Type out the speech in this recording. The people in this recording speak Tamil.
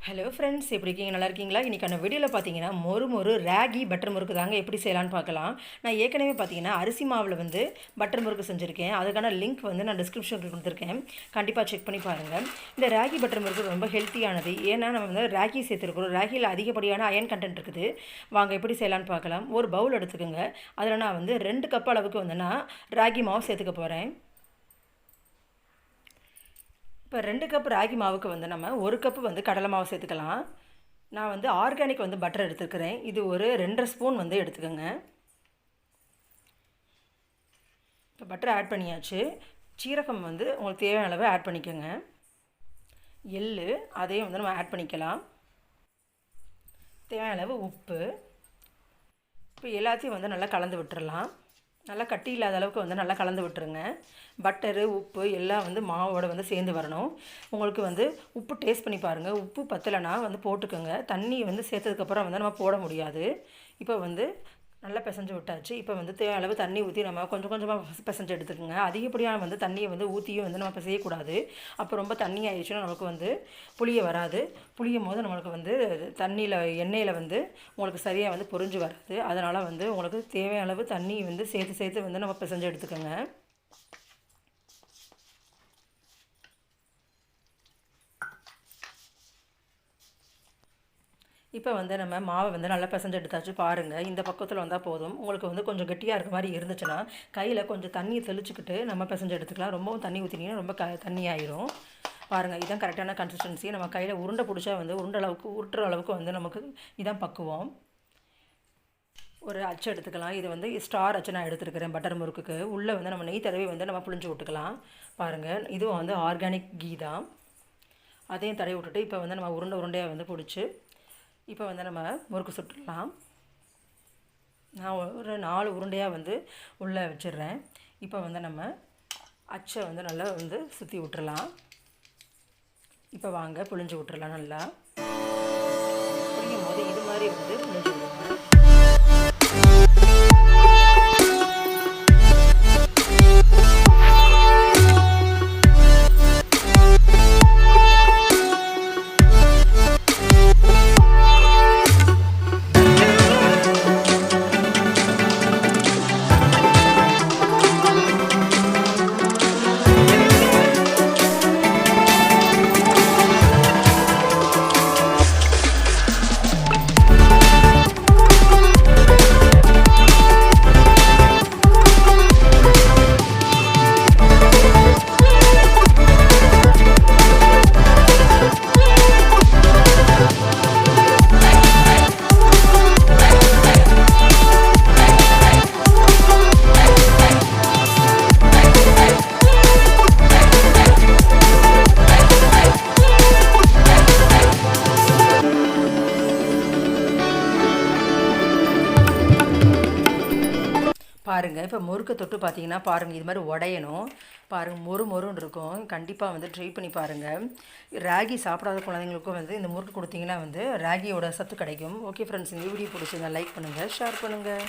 ஹலோ ஃப்ரெண்ட்ஸ், எப்படி இருக்கீங்க? நல்லா இருக்கீங்களா? இன்றைக்கான வீடியோவில் பார்த்தீங்கன்னா மொறு ராகி பட்டர் முறுக்கு தாங்க எப்படி செய்யலான்னு பார்க்கலாம். நான் ஏற்கனவே பார்த்தீங்கன்னா அரிசி மாவில் பட்டர் முறுக்கு செஞ்சுருக்கேன். அதுக்கான லிங்க் நான் டிஸ்கிரிப்ஷனில் கொடுத்துருக்கேன். கண்டிப்பாக செக் பண்ணி பாருங்கள். இந்த ராகி பட்டர் முறுக்கு ரொம்ப ஹெல்த்தியானது. ஏன்னா நம்ம ராகி சேர்த்துருக்குறோம். ராகியில் அதிகப்படியான அயன் கண்டென்ட் இருக்குது. வாங்க எப்படி செய்யலான்னு பார்க்கலாம். ஒரு பவுல் எடுத்துக்கோங்க. அதில் நான் 2 கப் அளவுக்கு நான் ராகி மாவு சேர்த்துக்க போகிறேன். இப்போ 2 கப் ராகி மாவுக்கு நம்ம 1 கப்பு கடலை மாவு சேர்த்துக்கலாம். நான் ஆர்கானிக் பட்டர் எடுத்துக்கிறேன். இது ஒரு 2.5 ஸ்பூன் எடுத்துக்கோங்க. இப்போ பட்டர் ஆட் பண்ணியாச்சு. சீரகம் உங்களுக்கு தேவையான அளவு ஆட் பண்ணிக்கோங்க. எள்ளு அதையும் நம்ம ஆட் பண்ணிக்கலாம். தேவையான அளவு உப்பு. இப்போ எல்லாத்தையும் நல்லா கலந்து விட்டுறலாம். நல்லா கட்டி இல்லாத அளவுக்கு நல்லா கலந்து விட்டுருங்க. பட்டரு உப்பு எல்லாம் மாவோட சேர்ந்து வரணும். உங்களுக்கு உப்பு டேஸ்ட் பண்ணி பாருங்கள். உப்பு பத்தலைன்னா போட்டுக்கோங்க. தண்ணி சேர்த்ததுக்கப்புறம் நம்ம போட முடியாது. இப்போ நல்லா பிசைஞ்சு விட்டாச்சு. இப்போ தேவையான அளவு தண்ணி ஊற்றி நம்ம கொஞ்சம் கொஞ்சமாக பிசைஞ்சு எடுத்துக்கோங்க. அதிகப்படியாக தண்ணியை ஊற்றியும் நம்ம பிசையக்கூடாது. அப்போ ரொம்ப தண்ணி ஆயிடுச்சுன்னா நமக்கு புளிய வராது. புளியும் போது நம்மளுக்கு தண்ணியில் எண்ணெயில் உங்களுக்கு சரியாக பொரிஞ்சு வராது. அதனால் உங்களுக்கு தேவையான அளவு தண்ணி சேர்த்து நம்ம பிசைஞ்சு எடுத்துக்கோங்க. இப்போ நம்ம மாவை நல்லா பிசைஞ்சு எடுத்தாச்சு. பாருங்கள், இந்த பக்கத்தில் வந்தால் போதும். உங்களுக்கு கொஞ்சம் கெட்டியாக இருக்க மாதிரி இருந்துச்சுன்னா கையில் கொஞ்சம் தண்ணியை தெளிச்சுக்கிட்டு நம்ம பிசைஞ்சு எடுத்துக்கலாம். ரொம்பவும் தண்ணி ஊற்றினீங்கன்னா ரொம்ப தண்ணி ஆயிரும். பாருங்கள், இதுதான் கரெக்டான கன்சிஸ்டன்சி. நம்ம கையில் உருண்டை பிடிச்சா உருட்டுற அளவுக்கு நமக்கு இதான் பக்குவம். ஒரு அச்சு எடுத்துக்கலாம். இது ஸ்டார் அச்சு நான் எடுத்துருக்கிறேன். பட்டர் முறுக்குக்கு உள்ளே நம்ம நெய் தடவி நம்ம புழிஞ்சு விட்டுக்கலாம். பாருங்கள், இதுவும் ஆர்கானிக் கீ தான். அதையும் தடவி விட்டுட்டு இப்போ நம்ம உருண்டையாக பிடிச்சி இப்போ நம்ம முறுக்கு சுட்டுடலாம். நான் ஒரு 4 உருண்டையாக உள்ளே வச்சிடுறேன். இப்போ நம்ம அச்சை நல்லா சுற்றி விட்டுறலாம். இப்போ வாங்க புழிஞ்சு விட்டுறலாம். நல்லா புளியும் போது இது மாதிரி புழிஞ்சு விடுங்க. பாருங்கள், இப்போ முறுக்கு தொட்டு பார்த்தீங்கன்னா பாருங்கள், இது மாதிரி உடையணும். பாருங்கள், மொறுன்னு இருக்கும். கண்டிப்பாக ட்ரை பண்ணி பாருங்கள். ராகி சாப்பிடாத குழந்தைங்களுக்கும் இந்த முறுக்கு கொடுத்தீங்கன்னா ராகியோட சத்து கிடைக்கும். ஓகே ஃப்ரெண்ட்ஸ், இந்த வீடியோ பிடிச்சிருந்தா லைக் பண்ணுங்கள், ஷேர் பண்ணுங்கள்.